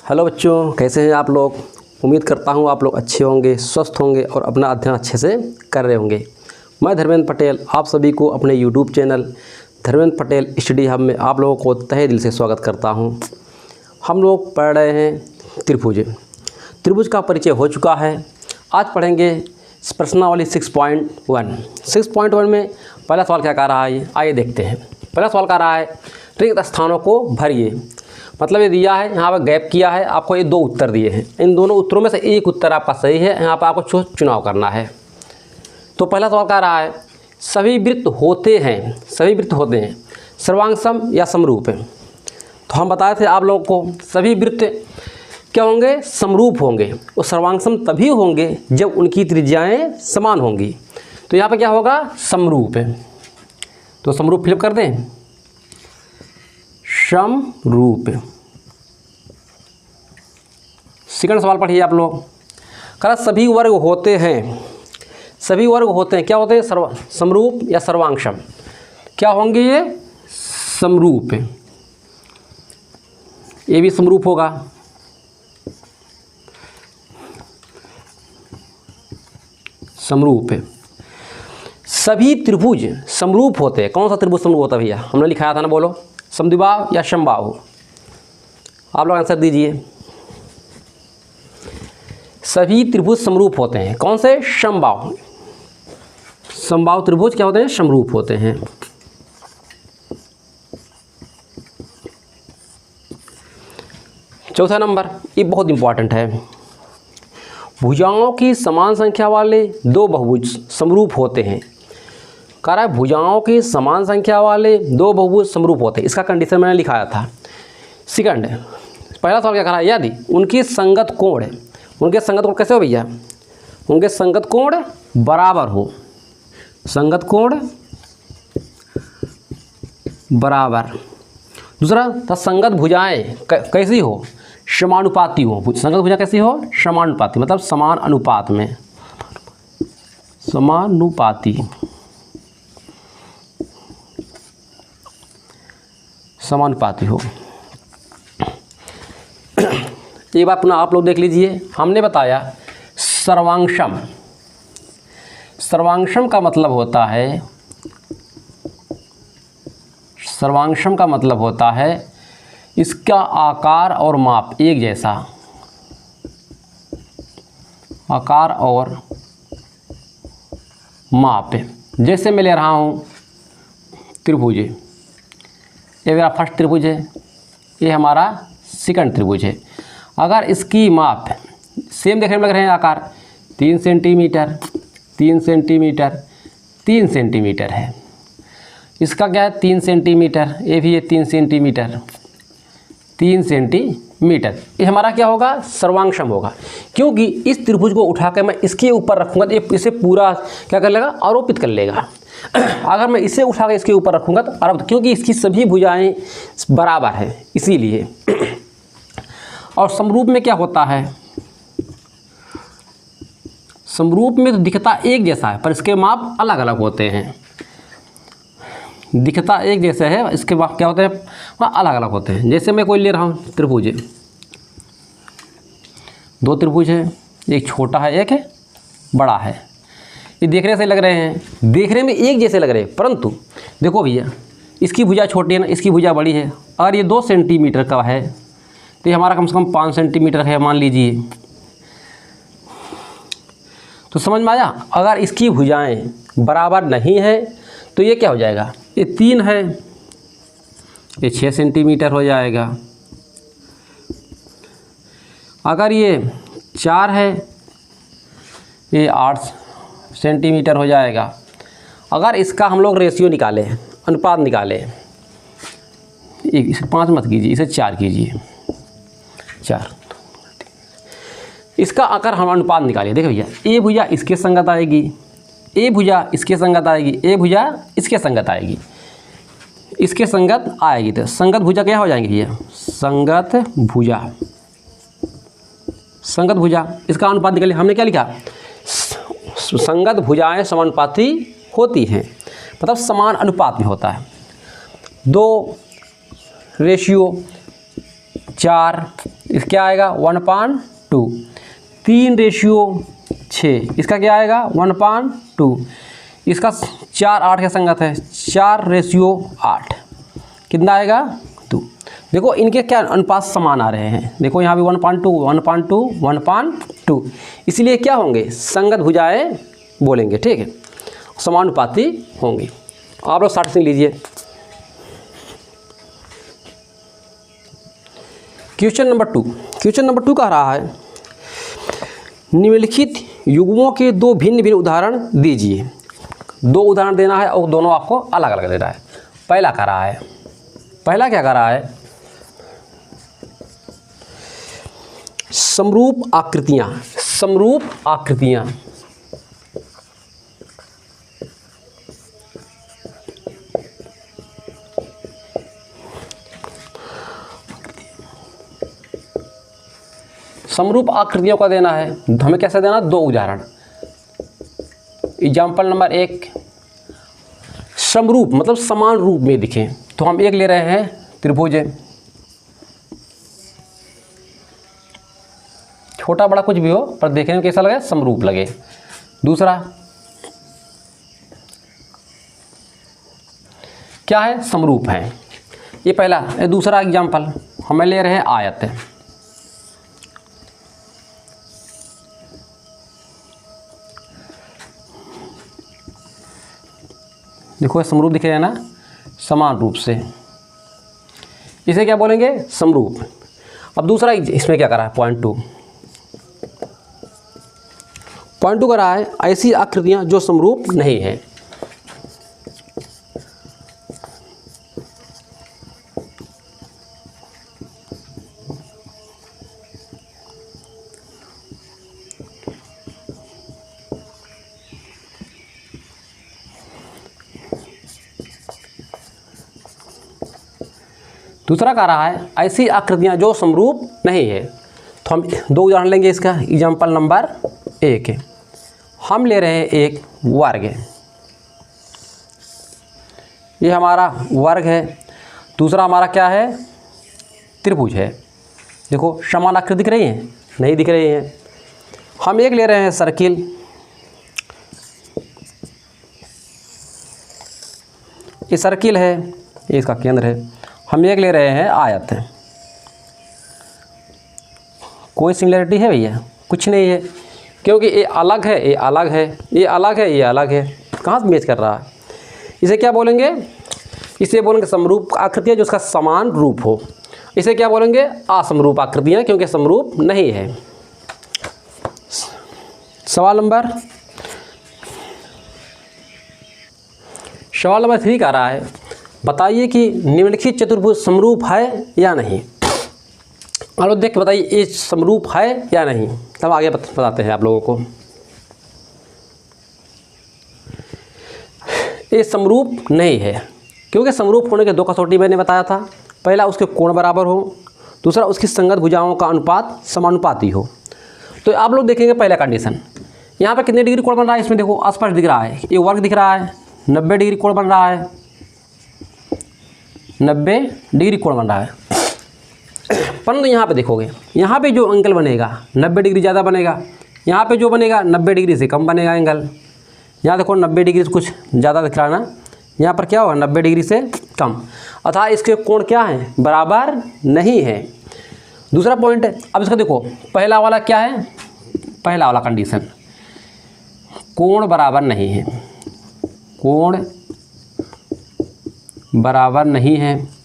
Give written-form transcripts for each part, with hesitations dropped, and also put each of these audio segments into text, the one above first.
Hello बच्चों, कैसे हैं आप लोग। उम्मीद करता हूं आप लोग अच्छे होंगे, स्वस्थ होंगे और अपना अध्ययन अच्छे से कर रहे होंगे। मैं धर्मेंद्र पटेल आप सभी को अपने YouTube channel Dharmendra Patel study hub में आप लोगों को तहे दिल से स्वागत करता हूं। हम लोग पढ़ रहे हैं त्रिभुज का परिचय हो चुका है। आज पढ़ेंगे प्रश्नावली 6.1। 6.1 में पहला सवाल क्या कह रहा है, आइए देखते हैं। पहला सवाल कह रहा है रिक्त स्थानों को भरिए। मतलब ये दिया है, यहाँ पर गैप किया है, आपको ये दो उत्तर दिए हैं। इन दोनों उत्तरों में से एक उत्तर आपका सही है, यहाँ पर आपको चुनाव करना है। तो पहला सवाल कह रहा है सभी वृत्त होते हैं सर्वांगसम या समरूप। तो हम बताए थे आप लोगों को सभी वृत्त क्या होंगे, समरूप होंगे और सर्वांगसम तभी होंगे जब उनकी त्रिज्याएं समान होंगी। तो यहाँ पर क्या होगा, समरूप है। तो समरूप फिलअप कर दें, समरूप। सेकंड सवाल पढ़िए आप लोग। कह सभी वर्ग होते हैं क्या होते हैं, समरूप या सर्वांगसम। क्या होंगे ये, समरूप। ये भी समरूप होगा। समरूप है। सभी त्रिभुज समरूप होते हैं। कौन सा त्रिभुज समरूप होता है भैया, हमने लिखाया था ना, बोलो। समद्विबाहु या समबाहु, आप लोग आंसर दीजिए। सभी त्रिभुज समरूप होते हैं। कौन से, समबाहु। समबाहु त्रिभुज क्या होते हैं, समरूप होते हैं। चौथा नंबर, ये बहुत इंपॉर्टेंट है। भुजाओं की समान संख्या वाले दो बहुभुज समरूप होते हैं। कह रहा है भुजाओं की समान संख्या वाले दो बहुभुज समरूप होते हैं। इसका कंडीशन मैंने लिखाया था। सेकंड, पहला सवाल क्या कह रहा है, यदि उनकी संगत कोण कैसे हो भैया, उनके संगत कोण बराबर हो। संगत कोण बराबर। दूसरा था संगत भुजाएं कैसी हो, समानुपाती हो। संगत भुजा कैसी हो, समानुपाती, मतलब समान अनुपात में, समानुपाती हो। ये बात पुनः आप लोग देख लीजिए। हमने बताया सर्वांगसम का मतलब होता है इसका आकार और माप एक जैसा। आकार और माप, जैसे मैं ले रहा हूँ त्रिभुज, ये मेरा फर्स्ट त्रिभुज है, ये हमारा सेकंड त्रिभुज है। अगर इसकी माप सेम देखने में लग रहे हैं, आकार 3 सेंटीमीटर 3 सेंटीमीटर 3 सेंटीमीटर है। इसका क्या है, 3 सेंटीमीटर, ये भी है 3 सेंटीमीटर 3 सेंटीमीटर। ये हमारा क्या होगा, सर्वांगसम होगा। क्योंकि इस त्रिभुज को उठाकर मैं इसके ऊपर रखूँगा तो ये इसे पूरा क्या कर लेगा, आरोपित कर लेगा। अगर मैं इसे उठाकर इसके ऊपर रखूँगा तो आरोपित, क्योंकि इसकी सभी भुजाएं बराबर है इसीलिए। और समरूप में क्या होता है, समरूप में तो दिखता एक जैसा है पर इसके माप अलग अलग होते हैं। दिखता एक जैसे है, इसके माप क्या होते हैं, वह अलग अलग होते हैं। जैसे मैं कोई ले रहा हूँ त्रिभुज, दो त्रिभुज है, एक छोटा है एक है बड़ा है। ये देखने से लग रहे हैं, देखने में एक जैसे लग रहे हैं, परंतु देखो भैया इसकी भुजा छोटी है ना, इसकी भुजा बड़ी है। अगर ये 2 सेंटीमीटर का है तो ये हमारा कम से कम 5 सेंटीमीटर है मान लीजिए। तो समझ में आया। अगर इसकी भुजाएं बराबर नहीं है तो ये क्या हो जाएगा, ये 3 है, ये 6 सेंटीमीटर हो जाएगा। अगर ये 4 है, ये 8 सेंटीमीटर हो जाएगा। अगर इसका हम लोग रेशियो निकालें, अनुपात निकालें, इसे 5 मत कीजिए, इसे 4 कीजिए, 4। इसका अगर हम अनुपात निकालें, देखो भैया ये भुजा इसके संगत आएगी, ये भुजा इसके संगत आएगी, ये भुजा इसके संगत आएगी, इसके संगत आएगी। तो संगत भुजा क्या हो जाएंगी भैया, संगत भुजा। इसका अनुपात निकालिए। हमने क्या लिखा, संगत भुजाएं समानुपाती होती हैं, मतलब समान अनुपात में होता है। 2 रेशियो 4, इस क्या आएगा 1/2, 3:6, इसका क्या आएगा 1/2, इसका 4 8 का संगत है 4:8, कितना आएगा 2। देखो इनके क्या अनुपात समान आ रहे हैं, देखो यहाँ भी 1/2 1/2 1/2, इसलिए क्या होंगे संगत भुजाएं बोलेंगे, ठीक है, समानुपाती होंगी। आप लोग 60 से लीजिए। क्वेश्चन नंबर 2 कह रहा है निम्नलिखित युग्मों के 2 भिन्न भिन्न उदाहरण दीजिए। 2 उदाहरण देना है और दोनों आपको अलग अलग देना है। पहला क्या कह रहा है समरूप आकृतियाँ। समरूप आकृतियों का देना है, हमें कैसे देना 2 उदाहरण। एग्जाम्पल नंबर 1, समरूप मतलब समान रूप में दिखें, तो हम एक ले रहे हैं त्रिभुज, छोटा बड़ा कुछ भी हो पर देखने में कैसा लगे समरूप लगे। दूसरा क्या है समरूप है, ये पहला। दूसरा एग्जाम्पल हमें ले रहे हैं आयत, देखो समरूप दिख रहे हैं ना समान रूप से, इसे क्या बोलेंगे समरूप। अब दूसरा इसमें क्या करा है पॉइंट टू करा है ऐसी आकृतियां जो समरूप नहीं है। दूसरा कह रहा है ऐसी आकृतियां जो समरूप नहीं है, तो हम 2 उदाहरण लेंगे इसका। एग्जाम्पल नंबर 1 हम ले रहे हैं एक वर्ग, ये हमारा वर्ग है। दूसरा हमारा क्या है त्रिभुज है। देखो समान आकृति दिख रही है, नहीं दिख रही है। हम एक ले रहे हैं सर्किल, ये सर्किल है, ये इसका केंद्र है। हम एक ले रहे हैं आयत, कोई सिमिलरिटी है भैया? कुछ नहीं है, क्योंकि ये अलग है, ये अलग है, ये अलग है, ये अलग है, कहाँ से मैच कर रहा है? इसे क्या बोलेंगे? इसे बोलेंगे समरूप आकृतियाँ जो उसका समान रूप हो। इसे क्या बोलेंगे? असमरूप आकृतियाँ, क्योंकि समरूप नहीं है। सवाल नंबर 3 आ रहा है, बताइए कि निम्नलिखित चतुर्भुज समरूप है या नहीं। और देख के बताइए ये समरूप है या नहीं, तब आगे बताते हैं आप लोगों को। ये समरूप नहीं है, क्योंकि समरूप होने के 2 कसौटी मैंने बताया था। पहला उसके कोण बराबर हो, दूसरा उसकी संगत भुजाओं का अनुपात समानुपाती हो। तो आप लोग देखेंगे पहला कंडीशन, यहाँ पर कितने डिग्री कोण बन रहा है, इसमें देखो स्पष्ट दिख रहा है, ये वर्ग दिख रहा है, 90 डिग्री कोण बन रहा है, 90 डिग्री कोण बन रहा है। परंतु यहाँ पे देखोगे, यहाँ पे जो एंगल बनेगा 90 डिग्री ज़्यादा बनेगा, यहाँ पे जो बनेगा 90 डिग्री से कम बनेगा एंगल। यहाँ देखो 90 डिग्री से कुछ ज़्यादा दिख रहा है ना, यहाँ पर क्या होगा 90 डिग्री से कम, अर्थात इसके कोण क्या हैं, बराबर नहीं है। दूसरा पॉइंट है, अब इसका देखो पहला वाला क्या है, पहला वाला कंडीशन कोण बराबर नहीं है, कोण बराबर नहीं है।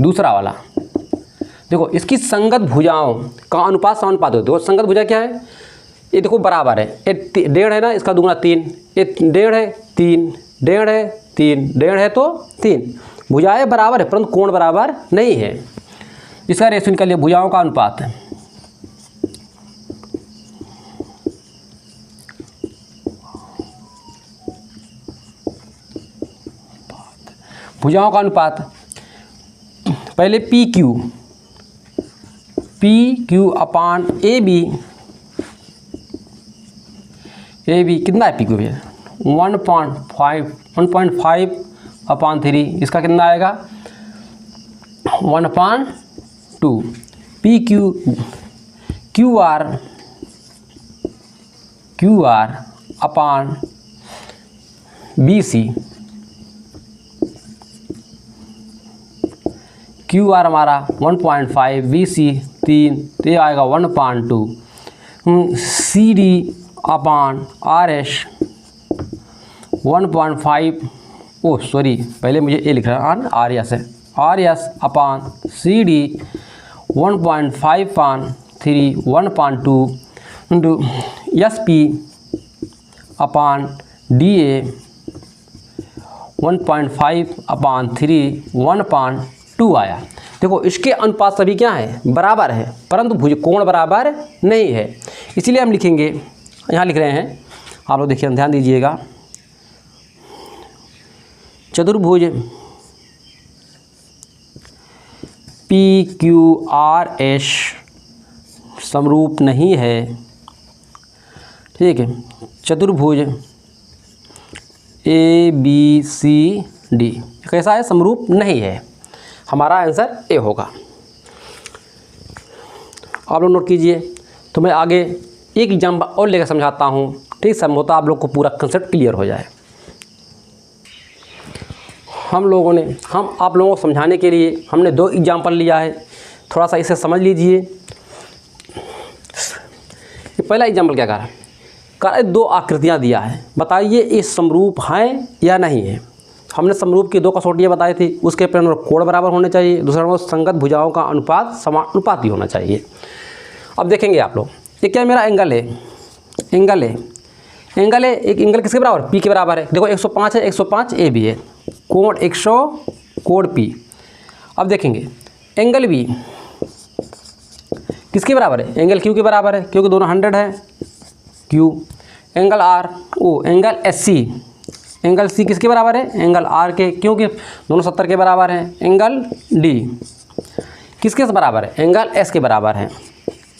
दूसरा वाला देखो इसकी संगत भुजाओं का अनुपात समानुपात होता है। संगत भुजा क्या है, ये देखो बराबर है, ये 1.5 है ना, इसका दुगुना 3, ये 1.5 है 3, 1.5 है 3, 1.5 है तो 3, भुजाएं बराबर है परंतु कोण बराबर नहीं है। इसका रेशो निकालिए, भुजाओं का अनुपात है, भुजाओं का अनुपात पहले P Q upon A B कितना है पी क्यू भैया 1.5 अपान 3, इसका कितना आएगा 1/2 P Q R upon B C. Q R हमारा 1.5, बी सी 3, तो ये आएगा 1/2 C D upon R S 1.5, oh sorry पहले मुझे ए लिख रहा है, आर एस है, R S upon C D 1.5/3 1/2 into S P upon D A 1.5/3 1/2 आया। देखो इसके अनुपात सभी क्या है, बराबर है, परंतु भुजकोण बराबर नहीं है, इसलिए हम लिखेंगे, यहाँ लिख रहे हैं, आप लोग देखिए ध्यान दीजिएगा, चतुर्भुज पी क्यू आर एस समरूप नहीं है, ठीक है, चतुर्भुज ए बी सी डी कैसा है, समरूप नहीं है, हमारा आंसर ए होगा। आप लोग नोट कीजिए। तो मैं आगे एक एग्जाम्पल और लेकर समझाता हूँ, ठीक, समझौता आप लोग को पूरा कंसेप्ट क्लियर हो जाए। आप लोगों को समझाने के लिए हमने 2 एग्जाम्पल लिया है, थोड़ा सा इसे समझ लीजिए। पहला एग्जाम्पल क्या कह रहा है, 2 आकृतियाँ दिया है, बताइए ये समरूप हैं या नहीं है। हमने समरूप की 2 कसौटियाँ बताई थी, उसके पहले कोण बराबर होने चाहिए, दूसरा नंबर संगत भुजाओं का अनुपात समानुपाती होना चाहिए। अब देखेंगे आप लोग, ये क्या मेरा एंगल है, एंगल है, एक एंगल किसके बराबर, पी के बराबर है। देखो 105 है, 105 ए बी है, कोण 100 कोण पी। अब देखेंगे एंगल बी किसके बराबर है, एंगल क्यू के बराबर है, क्योंकि दोनों 100 है Q. Angle R angle S C, angle C किसके बराबर है, एंगल आर के, क्योंकि दोनों 70 के बराबर हैं। एंगल डी किसके बराबर है, एंगल एस के बराबर है,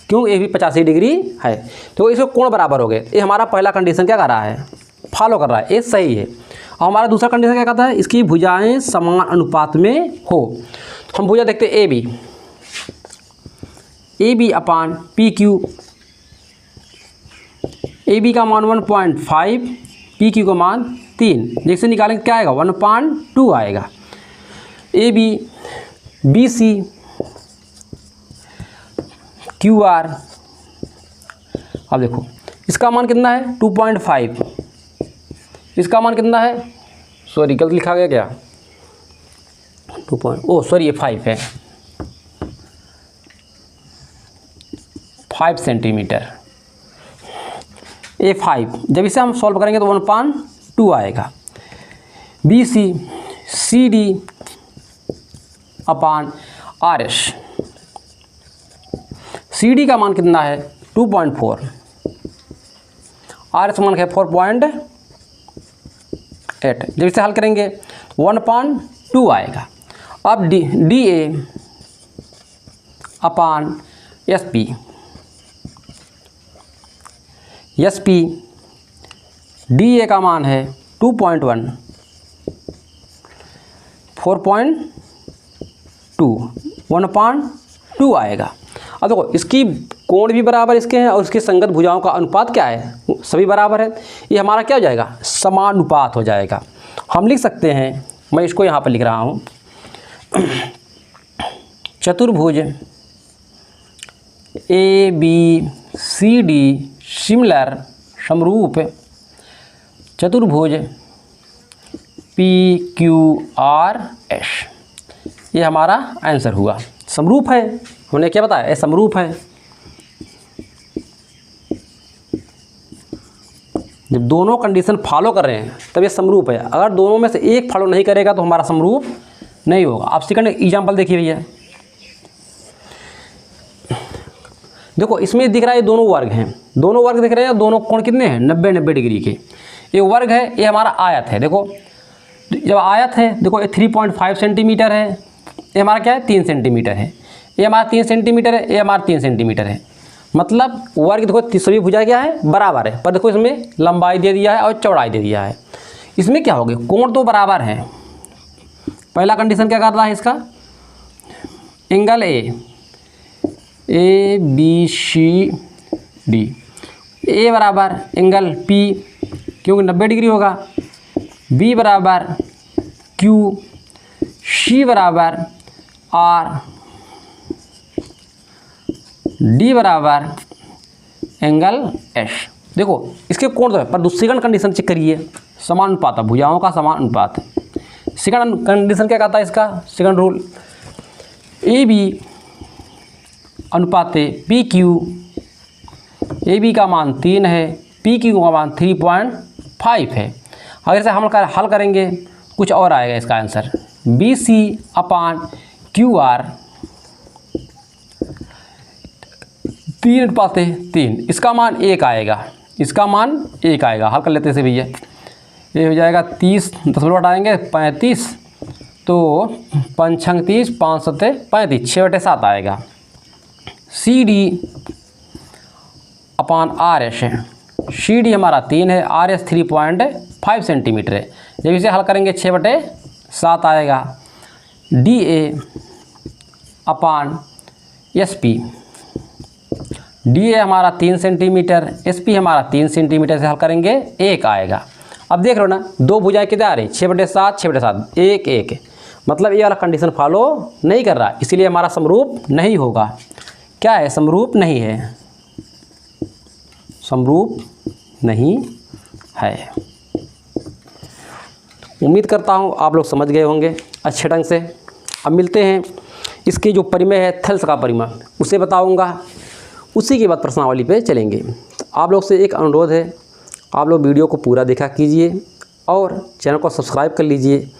क्यों ये भी 85 डिग्री है, तो इसको कोण बराबर हो गए। ये हमारा पहला कंडीशन क्या कर रहा है, फॉलो कर रहा है, ये सही है। और हमारा दूसरा कंडीशन क्या कहता है, इसकी भुजाएं समान अनुपात में हो। तो हम भुजा देखते हैं A B upon P Q, A B का मान 1.5, पी क्यू का मान 3, जैसे निकालेंगे क्या आएगा 1/2 आएगा। A B B C Q R, अब देखो इसका मान कितना है 2.5, इसका मान कितना है, सॉरी गलत लिखा गया क्या, 5 है, 5 सेंटीमीटर। A5 जब इसे हम सॉल्व करेंगे तो 1/2 आएगा। C D upon R S, C D का मान कितना है 2.4, आर एस मान है 4.8, जब इसे हल करेंगे 1/2 आएगा। अब D A upon S P, S P D A का मान है 2.1, 4.2, 1/2 आएगा। अब देखो इसकी कोण भी बराबर इसके हैं और इसकी संगत भुजाओं का अनुपात क्या है, सभी बराबर है, ये हमारा क्या हो जाएगा, समानुपात हो जाएगा। हम लिख सकते हैं, मैं इसको यहाँ पर लिख रहा हूँ, चतुर्भुज A B C D similar समरूप चतुर्भुज पी क्यू आर एस, ये हमारा आंसर हुआ। समरूप है, हमने क्या बताया, ये समरूप है। जब दोनों कंडीशन फॉलो कर रहे हैं तब ये समरूप है, अगर दोनों में से एक फॉलो नहीं करेगा तो हमारा समरूप नहीं होगा। आप सेकंड एग्जांपल देखिए भैया, देखो इसमें दिख रहा है दोनों वर्ग हैं, दोनों वर्ग दिख रहे हैं, दोनों कोण कितने हैं 90 डिग्री के। ये वर्ग है, ये हमारा आयत है। देखो जब आयत है, देखो ये 3.5 सेंटीमीटर है, ये हमारा क्या है 3 सेंटीमीटर है, ये हमारा 3 सेंटीमीटर है, ये हमारा 3 सेंटीमीटर है। मतलब वर्ग देखो सभी भुजा क्या है बराबर है, पर देखो इसमें लंबाई दे दिया है और चौड़ाई दे दिया है। इसमें क्या हो गया, कोण तो बराबर है। पहला कंडीशन क्या कर रहा है इसका, angle A B C D, A बराबर एंगल पी क्योंकि 90 डिग्री होगा, बी बराबर क्यू, सी बराबर आर, डी बराबर एंगल एस। देखो इसके कोण तो है पर सेकंड कंडीशन चेक करिए, समान अनुपात, भुजाओं का समान अनुपात। सेकंड कंडीशन क्या कहता है इसका, सेकंड रूल, ए बी अनुपात पी क्यू, ए बी का मान 3 है, पी क्यू का मान 3.5 है। अगर इसे हम हल करेंगे कुछ और आएगा इसका answer, B C upon Q R 3:3, इसका मान 1 आएगा, इसका मान 1 आएगा। हल कर लेते हैं इसे भैया, ये हो जाएगा 30, 10 हटाएंगे 35, तो 5 30, 5 7 35, 6/7 आएगा। C D upon R S है, सी डी हमारा 3 है, आर एस 3.5 सेंटीमीटर है। जब इसे हल करेंगे 6/7 आएगा। D A upon S P, D A हमारा 3 सेंटीमीटर, एस पी हमारा 3 सेंटीमीटर से हल करेंगे 1 आएगा। अब देख लो ना, दो भुजाएं कितने आ रही, 6/7, 6/7, 1 1, मतलब ये वाला कंडीशन फॉलो नहीं कर रहा, इसीलिए हमारा समरूप नहीं होगा। क्या है, समरूप नहीं है, समरूप नहीं है। उम्मीद करता हूँ आप लोग समझ गए होंगे अच्छे ढंग से। अब मिलते हैं, इसकी जो परिमेय है थल्स का परिमेय उसे बताऊँगा, उसी के बाद प्रश्नावली पे चलेंगे। आप लोग से एक अनुरोध है, आप लोग वीडियो को पूरा देखा कीजिए और चैनल को सब्सक्राइब कर लीजिए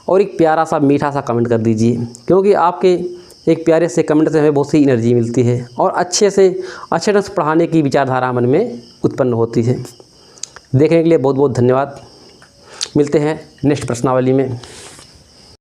और एक प्यारा सा मीठा सा कमेंट कर दीजिए, क्योंकि आपके एक प्यारे से कमेंट से हमें बहुत सी एनर्जी मिलती है और अच्छे ढंग से पढ़ाने की विचारधारा मन में उत्पन्न होती है। देखने के लिए बहुत बहुत धन्यवाद। मिलते हैं नेक्स्ट प्रश्नावली में।